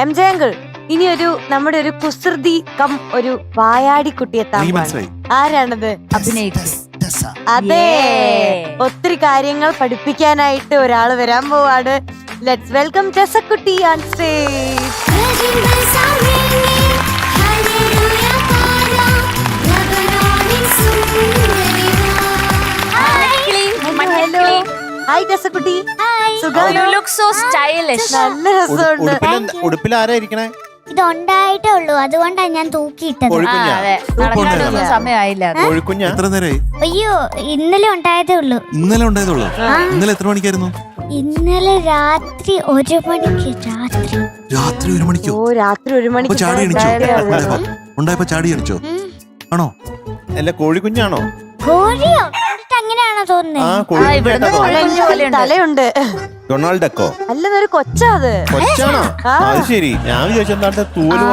MJ uncle, ഇനി നമ്മുടെ ഒരു കുസൃതി കം ഒരു വായാടി കുട്ടിയെത്താൻ ആരാണത് അഭിനയിക്കും? അതെ, ഒത്തിരി കാര്യങ്ങൾ പഠിപ്പിക്കാനായിട്ട് ഒരാള് വരാൻ പോവാണ്. Let's welcome Jasakutty on stage. Hi Jasakutty. നല്ല രസമുണ്ട്. ഉടുപ്പിൽ ആരാ ഇരിക്കണേ? ഇത് ഉണ്ടായിട്ടേ ഉള്ളൂ, അതുകൊണ്ടാണ് ഞാൻ തൂക്കിയിട്ടത്. സമയമായില്ല. എത്ര നേരമായി? അയ്യോ, ഇന്നലെ ഉണ്ടായതേ ഉള്ളൂ. ഇന്നലെ ഉണ്ടായതുള്ളൂ? ഇന്നലെ എത്ര മണിക്കായിരുന്നു? ഇന്നലെ രാത്രി 1 മണിക്ക്. രാത്രി 1 മണിക്കോ? ഓ, രാത്രി 1 മണിക്ക് ചാടി അടിച്ചോ? ഉണ്ടായപ്പോ ചാടി അടിച്ചോ? ആണോ? അല്ല, കോഴിക്കുഞ്ഞാണോ? കോഴിയോ? അങ്ങനെയാണോ തോന്നുന്നത്? തലയുണ്ട്. ഡൊണാൾഡ് ഡക്കോ? അല്ലെന്നൊരു കൊച്ചാ. അത് കൊച്ചാണോ? അത് ശരി. ഞാൻ വിചാരിച്ചെന്താ തൂല്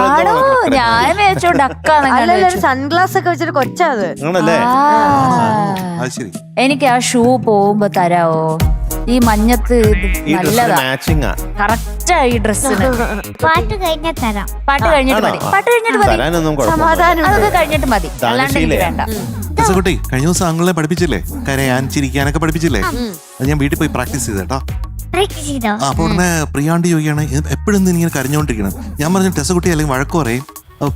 അല്ലല്ല, സൺഗ്ലാസ് ഒക്കെ വെച്ചൊരു കൊച്ചാ അത്. ആണല്ലേ? എനിക്ക് ആ ഷൂ പോകുമ്പോ തരാവോ? ഈ മഞ്ഞത്ത് നല്ലതാ, കറക്റ്റാ ഈ ഡ്രസ്സിന്. പാട്ട് കഴിഞ്ഞാൽ തരാം. പാട്ട് കഴിഞ്ഞിട്ട് മതി. സമാധാനം അതൊക്കെ കഴിഞ്ഞിട്ട് മതി, അല്ലാണ്ട് എനിക്ക് വേണ്ട. കുട്ടി, കഴിഞ്ഞ ദിവസം അങ്ങളെ പഠിപ്പിച്ചില്ലേ? കരയാൻ ചിരിക്കാനൊക്കെ പഠിപ്പിച്ചില്ലേ? അത് ഞാൻ വീട്ടിൽ പോയി പ്രാക്ടീസ് ചെയ്തേട്ടാ. അപ്പൊ ഉടനെ പ്രിയാണ്ടി ചോദിക്കാണ്, എപ്പോഴും ഇങ്ങനെ കരഞ്ഞോണ്ടിരിക്കണം. ഞാൻ പറഞ്ഞു ടെസക്കുട്ടി അല്ലെങ്കിൽ വഴക്ക് പറയും.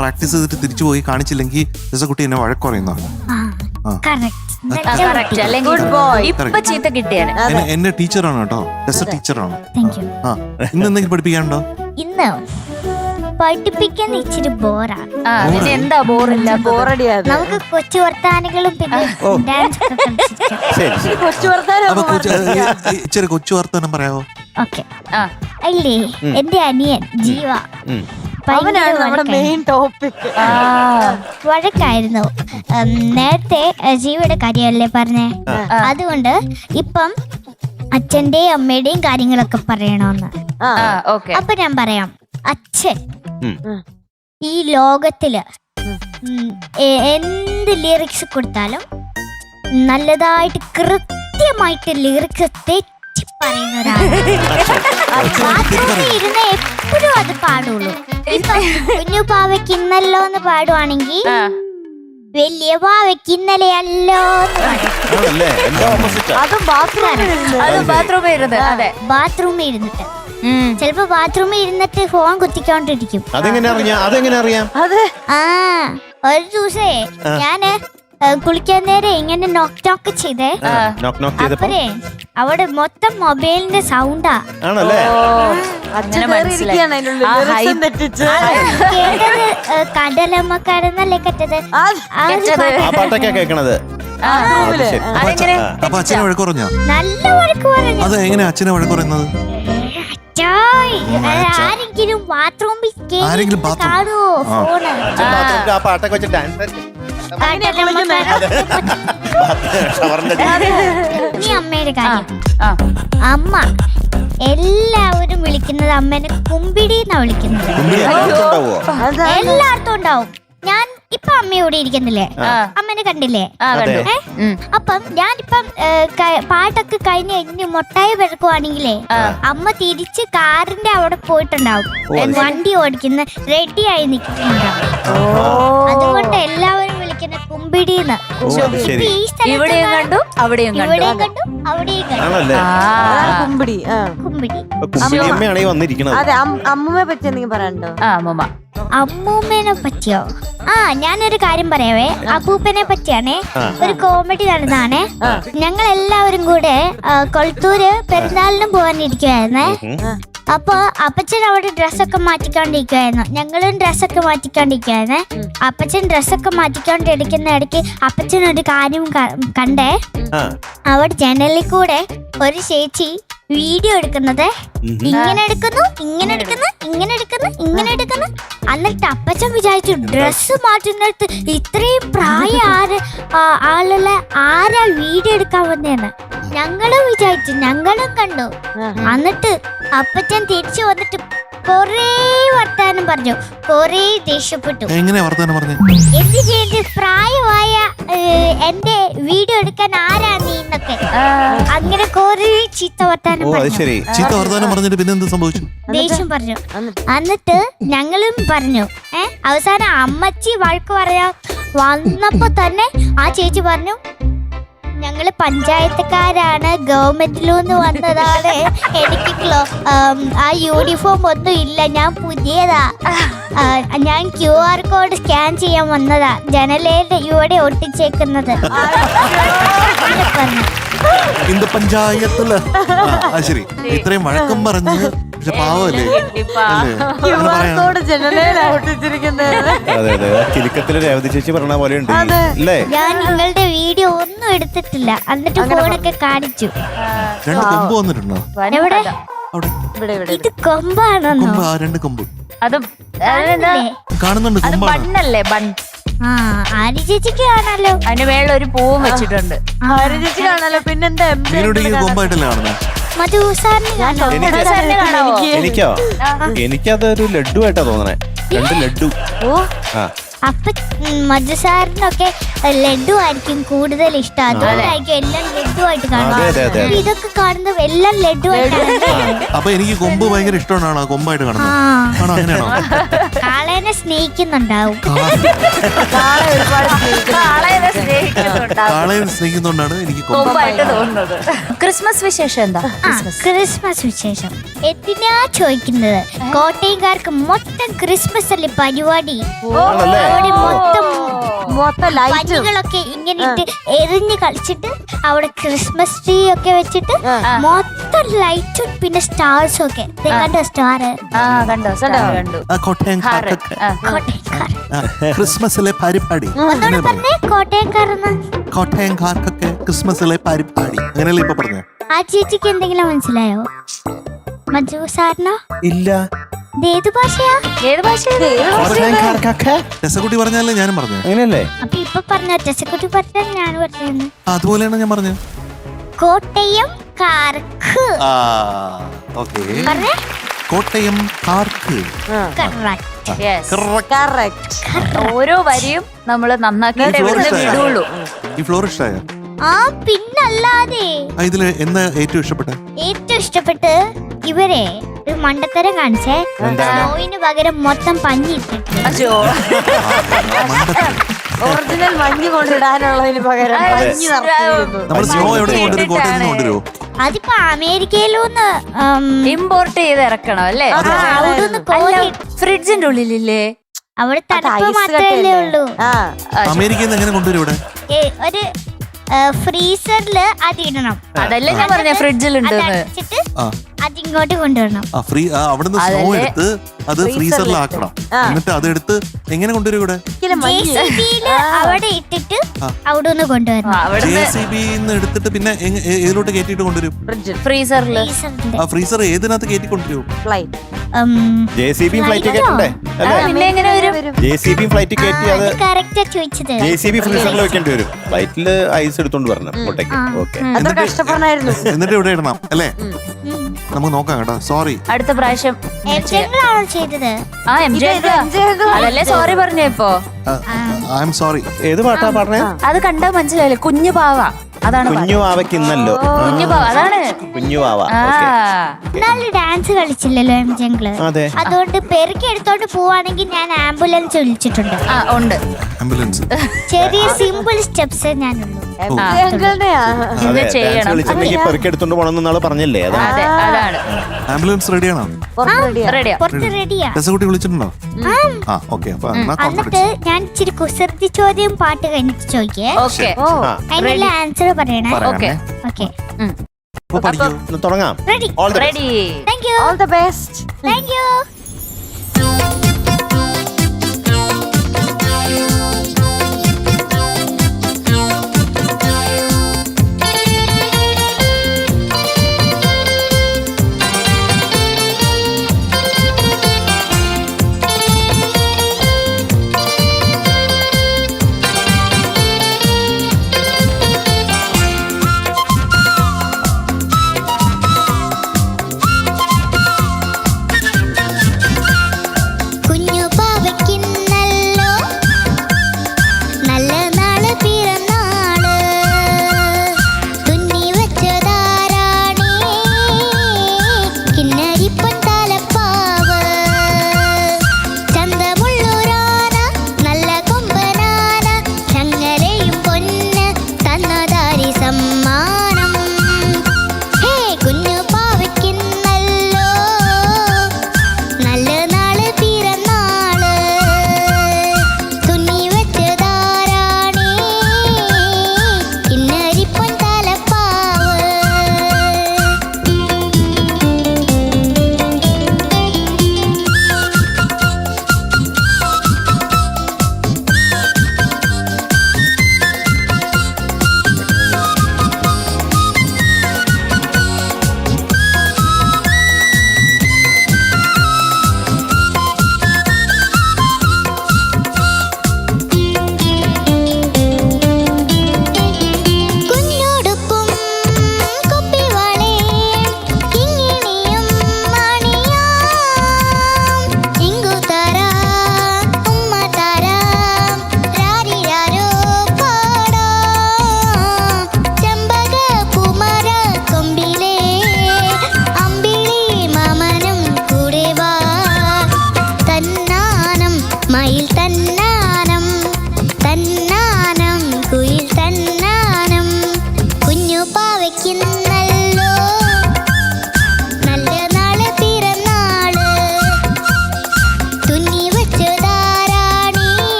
പ്രാക്ടീസ് ചെയ്തിട്ട് തിരിച്ചു പോയി കാണിച്ചില്ലെങ്കിൽ ടെസക്കുട്ടി എന്നെ വഴക്ക് പറയുന്നതാണ്. എന്റെ ടീച്ചറാണ് കേട്ടോ, ടെസ ടീച്ചറാണ്. ഇന്ന് എന്തെങ്കിലും പഠിപ്പിക്കാനുണ്ടോ? ഇന്ന് പഠിപ്പിക്കുന്ന ഇച്ചിരി ബോറാണ്. എന്താ ബോറില്ല? ബോറടിയാണ്. നമുക്ക് കൊച്ചു വർത്താനങ്ങളും പിന്നെ ഡാൻസ് ഇച്ചിരി കൊച്ചു വർത്താനം പറയാവോ? ഓക്കെ. അല്ലേ, എന്റെ അനിയൻ ജീവ അവനാണ് നമ്മുടെ മെയിൻ ടോപ്പിക്. വഴക്കായിരുന്നു. നേരത്തെ ജീവയുടെ കാര്യമല്ലേ പറഞ്ഞേ, അതുകൊണ്ട് ഇപ്പം അച്ഛന്റെയും അമ്മയുടെയും കാര്യങ്ങളൊക്കെ പറയണമെന്ന്. അപ്പൊ ഞാൻ പറയാം, അച്ഛൻ ഈ ലോകത്തില് എന്ത് ലിറിക്സ് കൊടുത്താലും നല്ലതായിട്ട് കൃത്യമായിട്ട് ലിറിക്സ് തെറ്റി പറയുന്ന ഒരാളാണ്. ഇരുന്ന എപ്പോഴും അത് പാടുള്ളൂ. ഇപ്പൊ കുഞ്ഞു പാവയ്ക്ക് ഇന്നല്ലോ എന്ന് പാടുവാണെങ്കിൽ വലിയ പാവയ്ക്ക് ഇന്നലെയല്ലോ ബാത്റൂമിൽ ഇരുന്നിട്ട് ചിലപ്പോ ബാത്റൂമിൽ ഇരുന്നിട്ട് ഫോൺ കുത്തിക്കൊണ്ടിരിക്കും. അതെങ്ങനെ അറിയാം? ഒരു ദിവസേ ഞാന് കുളിക്കാൻ നേരം ഇങ്ങനെ നോക്ക് ചെയ്തേ, അപ്പരേ അവിടെ മൊത്തം മൊബൈലിന്റെ സൗണ്ടാ. കേട്ടത് കടലമ്മ കടന്നല്ലേ കേട്ടത്. നല്ല വഴക്ക് പറഞ്ഞു. ആരെങ്കിലും ബാത്റൂമിൽ കാണുവോ ഫോണ്? നീ അമ്മയുടെ കാര്യം. അമ്മ എല്ലാവരും വിളിക്കുന്നത് അമ്മേനെ കുമ്പിടി എന്നാ വിളിക്കുന്നത്. എല്ലായിടത്തും ഉണ്ടാവും. ഞാൻ ഇപ്പൊ അമ്മയോടെ ഇരിക്കുന്നില്ലേ, അമ്മേനെ കണ്ടില്ലേ? അപ്പം ഞാനിപ്പം പാട്ടൊക്കെ കഴിഞ്ഞ് ഇനി മുട്ടായി പെറുക്കുവാണെങ്കിലേ അമ്മ തിരിച്ച് കാറിന്റെ അവിടെ പോയിട്ടുണ്ടാവും, വണ്ടി ഓടിക്കുന്ന റെഡിയായി നിൽക്കുന്നുണ്ടാവും. അതുകൊണ്ട് എല്ലാവരും വിളിക്കുന്ന കുമ്പിടിന്ന്. ഇവിടെയും കണ്ടു അവിടെയും കണ്ടു. കുമ്പിടി. അതെ, അമ്മൂമ്മയെ പറ്റി എന്തെങ്കിലും പറയാനുണ്ടോ? അമ്മൂമ്മേനെ പറ്റിയോ? ഞാനൊരു കാര്യം പറയാവേ. അപ്പൂപ്പനെ പറ്റിയാണേ ഒരു കോമഡി നടന്നാണേ. ഞങ്ങൾ എല്ലാവരും കൂടെ കൊളത്തൂര് പെരുന്നാളിനും പോകാനിരിക്കുവായിരുന്നേ. അപ്പൊ അപ്പച്ചൻ അവിടെ ഡ്രസ്സൊക്കെ മാറ്റിക്കൊണ്ടിരിക്കുവായിരുന്നു, ഞങ്ങളും ഡ്രസ്സൊക്കെ മാറ്റിക്കൊണ്ടിരിക്കുവായിരുന്നേ. അപ്പച്ചൻ ഡ്രസ്സൊക്കെ മാറ്റിക്കൊണ്ടിരിക്കുന്ന ഇടയ്ക്ക് അപ്പച്ചൻ ഒരു കാര്യം കണ്ടേ. അവിടെ ജനലിൽ കൂടെ ഒരു ചേച്ചി വീഡിയോ എടുക്കുന്നത് ഇങ്ങനെ എടുക്കുന്നു. എന്നിട്ട് അപ്പച്ചൻ വിചാരിച്ചു ഡ്രസ്സ് മാറ്റുന്നിടത്ത് ഇത്രയും പ്രായ ആളുള്ള ആരാ വീഡിയോ എടുക്കാൻ വന്നേന്ന് ഞങ്ങളും വിചാരിച്ചു, ഞങ്ങളും കണ്ടു. എന്നിട്ട് അപ്പച്ചൻ തിരിച്ചു വന്നിട്ട് കൊറേ വർത്താനം വർത്താനം പറഞ്ഞു, കൊറേ ദേഷ്യപ്പെട്ടു. എങ്ങനെയാ വർത്താനം പറഞ്ഞേ? എന്ത് ചെയ്ത് പ്രായമായ എന്റെ വീഡിയോ എടുക്കാൻ ആരാ നീ എന്നൊക്കെ അങ്ങനെ കൊറേ ചീത്ത വർത്താനം പറഞ്ഞു. ചീത്ത വർത്താനം പറഞ്ഞിട്ട് പിന്നെ എന്ത് സംഭവിച്ചു? ദേഷ്യം പറഞ്ഞു. എന്നിട്ട് ഞങ്ങളും പറഞ്ഞു. അവസാനം അമ്മച്ചി വഴക്ക് പറയാ വന്നപ്പോ തന്നെ ആ ചേച്ചി പറഞ്ഞു, ഞങ്ങള് പഞ്ചായത്തുകാരാണ്, ഗവൺമെന്റിലൊന്ന് വന്നതാണ്, എനിക്ക് ആ യൂണിഫോം ഒന്നും ഇല്ല, ഞാൻ പുതിയതാ, ഞാൻ QR കോഡ് സ്കാൻ ചെയ്യാൻ വന്നതാ, ജനലയുടെ ഇവിടെ ഒട്ടിച്ചേക്കുന്നത് പറഞ്ഞു. ഇന്ത് പഞ്ചായത്തില് ശരി, ഇത്രയും വഴക്കം പറഞ്ഞ് പക്ഷെ പാവല്ലേ കിലുക്കത്തില് രേവതി ചേച്ചി പറഞ്ഞ പോലെ ഉണ്ട് അല്ലേ? ഞാൻ നിങ്ങളുടെ വീഡിയോ ഒന്നും എടുത്തിട്ടില്ല, എന്നിട്ട് ഫോണൊക്കെ കാണിച്ചു. രണ്ട് കൊമ്പ് വന്നിട്ടുണ്ടോ? എവിടെ? ഇത് കൊമ്പാണെന്നോ? രണ്ട് കൊമ്പ് അത് കാണുന്നുണ്ട്. ബണ്ണല്ലേ, ബൺ. ആര്യ ചേച്ചിക്ക് കാണാലോ. അതിന് മേളിൽ ഒരു പൂവും വെച്ചിട്ടുണ്ട്. ആര്യ ചേച്ചി കാണാലോ. പിന്നെന്താ കൊമ്പായിട്ടല്ലേ കാണുന്നത്? മധു സാറിന് കാണാമോ? എനിക്കോ? എനിക്കതൊരു ലഡു ആയിട്ടാ തോന്നണേ. 2 ലഡു. അപ്പൊ മധു സാറിനൊക്കെ ലഡു ആയിരിക്കും കൂടുതൽ ഇഷ്ടം, അതുകൊണ്ടായിരിക്കും എല്ലാം ലഡു ആയിട്ട് കാണുന്നത്. ഇതൊക്കെ കാണുന്നത് എല്ലാം ലഡു ആയിട്ടാണ്. അപ്പൊ എനിക്ക് കൊമ്പ് ഭയങ്കര ഇഷ്ടമാണ്, കൊമ്പായിട്ട് കാണുന്നത്. കാളേനെ സ്നേഹിക്കുന്നുണ്ടാവും. കാളയെ സ്നേഹിക്കുന്നോണ്ടാണ് എനിക്ക് കൊമ്പായിട്ട് തോന്നുന്നത്. ക്രിസ്മസ് വിശേഷം എന്താ? ക്രിസ്മസ് വിശേഷം എന്തിനാ ചോദിക്കുന്നത്? കോട്ടയംകാർക്ക് മൊത്തം ക്രിസ്മസ് അല്ലേ പരിപാടി. അവിടെ മൊത്തം പനികളൊക്കെ ഇങ്ങനെ ഇട്ട് എറിഞ്ഞ് കളിച്ചിട്ട് അവിടെ ക്രിസ്മസ് ട്രീ ഒക്കെ വെച്ചിട്ട് മൊത്തം ലൈറ്റും പിന്നെ സ്റ്റാർസും ഒക്കെ. കണ്ടോ സ്റ്റാർ? ക്രിസ്മസിലെ പരിപാടി. കോട്ടയംകാർക്കൊക്കെ ക്രിസ്മസിലെ പരിപാടി അങ്ങനെയല്ലേ ഇപ്പൊ പറഞ്ഞേ? ആ ചേച്ചിക്ക് എന്തെങ്കിലും മനസ്സിലായോ? മഞ്ജു സാറിനോ? ഇല്ല. ഏത് ഭാഷയാ? രസക്കുട്ടി പറഞ്ഞാലേ ഞാനും പറഞ്ഞു. അങ്ങനെയല്ലേ? അപ്പൊ ഇപ്പൊ പറഞ്ഞ രസക്കുട്ടി പറഞ്ഞാൽ ഞാൻ പറഞ്ഞു. അതുപോലെയാണ് ഞാൻ പറഞ്ഞത്. കോട്ടയംകാർക്ക്. കോട്ടയം കാർക്ക്. ഓരോ വരിയും നമ്മള് നന്നാക്കി വിടുള്ളൂ. ഈ ഫ്ലോർ ഇഷ്ടായോ? പിന്നല്ലാതെ. ഇതില് എന്താ ഏറ്റവും ഇഷ്ടപ്പെട്ട? ഏറ്റവും ഇഷ്ടപ്പെട്ട് ഇവരെ ഒരു മണ്ടത്തരം കാണിച്ചേ. സ്നോയിന് പകരം മൊത്തം പഞ്ഞി ഇട്ടിട്ട്. ഒറിജിനൽ മഞ്ഞ് കൊണ്ടിടാനുള്ളതിന് പകരം അതിപ്പോ അമേരിക്കയിലൊന്ന് ഇമ്പോർട്ട് ചെയ്ത് ഇറക്കണം അല്ലേ? ഫ്രിഡ്ജിന്റെ ഉള്ളിലില്ലേ? അവിടെ തണുപ്പ് മാത്രമല്ലേ ഉള്ളൂ. അമേരിക്കയിൽ നിന്ന് എങ്ങനെ കൊണ്ടുവരും ഇവിടെ? ഒരു ഫ്രീസറില് അതിടണം. അതല്ലേ ഞാൻ പറഞ്ഞ ഫ്രിഡ്ജിലുണ്ട്. അതിങ്ങോട്ട് കൊണ്ടുവരണം. അവിടുന്ന് സ്നോ എടുത്ത് അത് ഫ്രീസറിലാക്കണം. എന്നിട്ട് അതെടുത്ത് എങ്ങനെ കൊണ്ടുവരും ഇവിടെ? അവിടെ ഇട്ടിട്ട് അവിടെ ഒന്ന് കൊണ്ടുവരണം. JCB എടുത്തിട്ട് പിന്നെ ഏതിലോട്ട് കയറ്റിട്ട് കൊണ്ടുവരും? ഫ്രീസറില്. ആ ഫ്രീസർ ഏതിനകത്ത് കയറ്റി കൊണ്ടുവരും? JCB ഫ്ലൈറ്റ് കയറ്റണ്ടേ? പിന്നെ എങ്ങനെ വരും? JCB ഫ്ലൈറ്റ് കയറ്റി അത് കറക്റ്റാ ചോദിച്ചത്. JCB ഫ്രീസറിൽ വെക്കേണ്ടി വരും. ഫ്ലൈറ്റില് ഐസ് എടുത്തോണ്ട് വരണം കോട്ടയ്ക്ക്. ഓക്കെ. എന്നിട്ട് ഇവിടെ ഇടണം അല്ലേ? നമുക്ക് നോക്കാം കേട്ടോ. സോറി. അടുത്ത പ്രാവശ്യം ചെയ്തത്. അതല്ലേ സോറി പറഞ്ഞ ഇപ്പൊ. I am sorry. ഏത് പാട്ടാ പറഞ്ഞേ? അത് കണ്ടാ മനസ്സിലായില്ലേ? കുഞ്ഞു പാവ. അതാണ് കുഞ്ഞു വാവയ്ക്ക് ഇന്നല്ലോ. കുഞ്ഞു പാവ അതാണ് കുഞ്ഞു വാവ. നല്ല ഡാൻസ് കളിച്ചില്ലല്ലോ ജംഗ്ല്. അതുകൊണ്ട് പെരുക്കി എടുത്തോണ്ട് പോവാണെങ്കിൽ ഞാൻ ആംബുലൻസ് വിളിച്ചിട്ടുണ്ട്. ഉണ്ട് ആംബുലൻസ്. ചെറിയ സിമ്പിൾ സ്റ്റെപ്സ് ഞാനുള്ളൂ. പെരുക്കി എടുത്തോണ്ട് പോണെന്ന് നാളെ പറഞ്ഞല്ലേ? അതാണ്. ആംബുലൻസ് റെഡിയാണോ? റെഡിയാ. രസകുട്ടി വിളിച്ചിട്ടുണ്ടോ? എന്നിട്ട് ഞാൻ ഇച്ചിരി കുസൃതി ചോദ്യം പാട്ട് കഴിഞ്ഞിട്ട് ചോദിക്കേ. അതിനുള്ള ആൻസർ പറയണേ. ഓക്കെ. തുടങ്ങാം. Ready. Thank you. All the best. Thank you.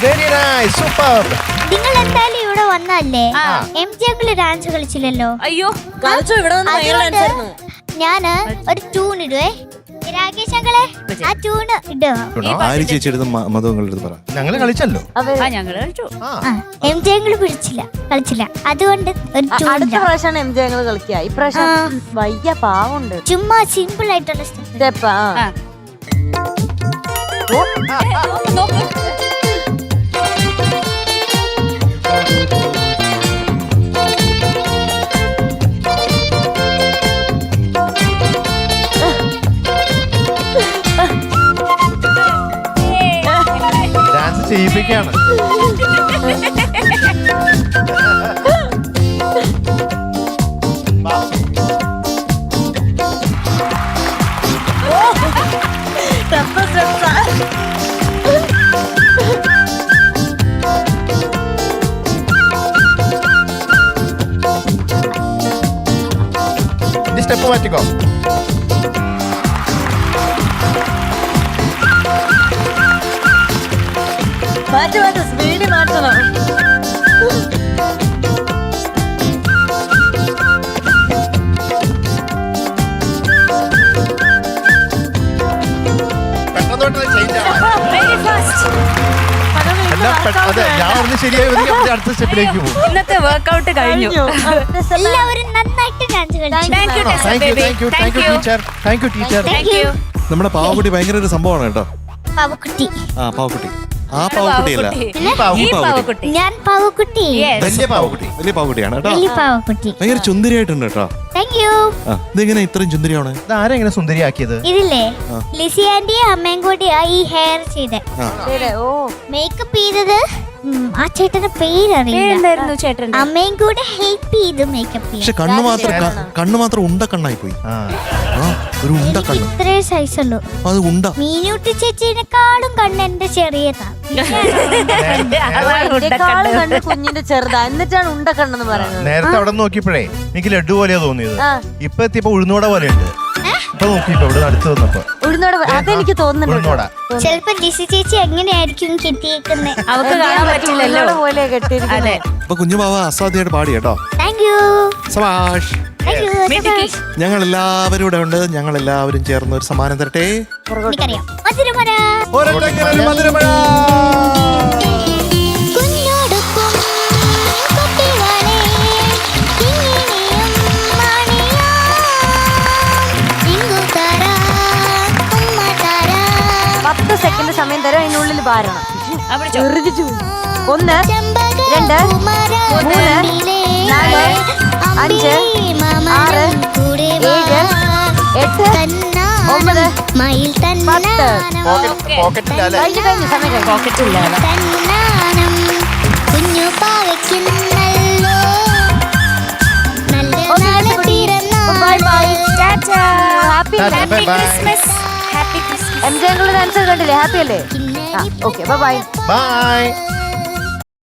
Very nice, super. നിങ്ങൾ എന്തായാലും ഇവിടെ വന്നല്ലേ, MJ അങ്കിള് ഡാൻസ് കളിച്ചില്ലല്ലോ. അയ്യോ കളിച്ചു ഇവിടെ വന്ന് ഭയങ്കര അതുകൊണ്ട് dance ആയിരുന്നു. ഞാന് ഒരു ട്യൂൺ ഇടുവേ. രാകേഷ് അങ്കിളെ ആ ട്യൂണ് ഇടുക. ആര് ചേച്ചി എടുത്ത് മധുങ്ങളുടെ അടുത്ത് പറ. ഞങ്ങള് കളിച്ചല്ലോ. അവര് ഞങ്ങള് കളിച്ചു. MJ അങ്കിള് കളിച്ചില്ല. അതുകൊണ്ട് ഒരു ട്യൂൺ അടുത്ത പ്രാവശ്യമാണ് MJ ഞങ്ങൾ കളിക്കുക. ഇപ്രാവശ്യം വയ്യ പാവുണ്ട്. ചുമ്മാ സിമ്പിൾ ആയിട്ടുള്ള സ്റ്റെപ്പ്. സ്റ്റെപ്പ് നോക്ക്. ഡാൻസ് ചെയ്യിപ്പിക്കാണ്. ഇനി സ്റ്റെപ്പ് മാറ്റിക്കോ. മാറ്റി സ്പീഡ് മാറ്റണം. പെട്ടെന്ന് ചേഞ്ച് ആണ്. Very fast. എല്ലാം അതെ, ഞാൻ ഒന്ന് ശരിയായി അടുത്ത സ്റ്റെപ്പിലേക്ക് പോകും. ഇന്നത്തെ വർക്കൗട്ട് കഴിഞ്ഞു. എല്ലാവരും നന്നായിട്ട് ഡാൻസ് കളിച്ചു. Thank you, Tessa thank you, baby. Thank you, thank you teacher, thank you teacher. Thank you. നമ്മുടെ പാവക്കുട്ടി ഭയങ്കര ഒരു സംഭവമാണ് കേട്ടോ. പാവക്കുട്ടി. ആ പാവക്കുട്ടി. ആ പാവക്കുട്ടിയല്ല, ഈ പാവക്കുട്ടി. ഞാൻ പാവക്കുട്ടി. Yes. വലിയ പാവക്കുട്ടി. വലിയ പാവക്കുട്ടിയാണ് കേട്ടോ. വലിയ പാവക്കുട്ടി. ഭയങ്കര ചുന്ദരിയായിട്ടുണ്ട് കേട്ടോ. Thank U. ഇതെങ്ങനെ ഇത്രയും ചുന്ദരിയാണ്? ഇത് ആരാ ഇങ്ങനെ സുന്ദരിയാക്കിയത്? ഇതില്ലേ ലിസി ആന്റിയും അമ്മയും കൂടിയാ ഈ ഹെയർ ചെയ്തേ. ഓ മേക്കപ്പ് ചെയ്തത് ആ ചേട്ടന്റെ പേരറിയില്ല. എന്തായിരുന്നു ചേട്ടൻ? അമ്മയും കൂടെ ഹെൽപ്പ് ചെയ്തു മേക്കപ്പ് പക്ഷെ ചെയ്യാൻ. കണ്ണ് മാത്രം ഉണ്ട കണ്ണായി പോയി. ആ. ഒരു ഉണ്ട കണ്ണ്. ഇത്രേ സൈസുള്ളൂ. അത് ഉണ്ട. മീനൂട്ടി ചേച്ചിനെക്കാളും കണ്ണ് എന്റെ ചെറിയതാ. എന്നെക്കാളും കണ്ട് കുഞ്ഞിന്റെ ചെറുതാ, എന്നിട്ടാണ് ഉണ്ടക്കണ്ണെന്ന് പറയുന്നത്. നേരത്തെ അവിടെ നോക്കിയപ്പോഴേ എനിക്ക് ലഡു പോലെയാ തോന്നിയത്. ആ. ഇപ്പൊ എത്തിയപ്പോ ഉഴുന്നോട പോലെ ഉണ്ട്. ഇപ്പൊ നോക്കിയപ്പോ ഇവിടെ അടുത്ത് വന്നപ്പോ ഉഴുന്നോടെ അതെനിക്ക് തോന്നുന്നുണ്ട്. ഉഴുന്നോട. ചെലപ്പോ ലിസി ചേച്ചി എങ്ങനെയായിരിക്കും കെട്ടിയേക്കുന്നേ. അവക്ക് കാണാൻ പറ്റില്ലല്ലോ. പോലെ കെട്ടിയിരിക്കുന്നത്. അതെ. അപ്പൊ കുഞ്ഞു പാവ അസാധ്യമായിട്ട് പാടി കേട്ടോ. Thank you. സബാഷ്. Thank you. മിടുക്കി. ഞങ്ങൾ എല്ലാവരും ഇവിടെ ഉണ്ട്. ഞങ്ങൾ എല്ലാവരും ചേർന്ന് ഒരു സമ്മാനം തരട്ടെ. എനിക്കറിയാം. മധുരമര. ഒരൊറ്റക്കിരൽ മധുരമഴ. കുഞ്ഞോടുക്കും കുട്ടികളെ ഇനിയും മണിയാ. ഇങ്ങു തരാ ഉമ്മ തരാ. 10 സെക്കൻഡ് സമയം തരാം, അതിനുള്ളിൽ പാരണം. അവിടെ ചെറുതിച്ചു. 1 2 3 4 5 6 7 8 9 മയിൽ 10. പോക്കറ്റിലല്ലേ? കഴിഞ്ഞു സമയം കഴിഞ്ഞു. പോക്കറ്റില്ല. തന്നാനം കുഞ്ഞു പാവയ്ക്കുന്നല്ലോ നല്ല bye bye. Happy Bye bye. Happy Christmas. MJ dance കണ്ടില്ലേ? ഹാപ്പി അല്ലേ? Okay bye bye. ബൈ.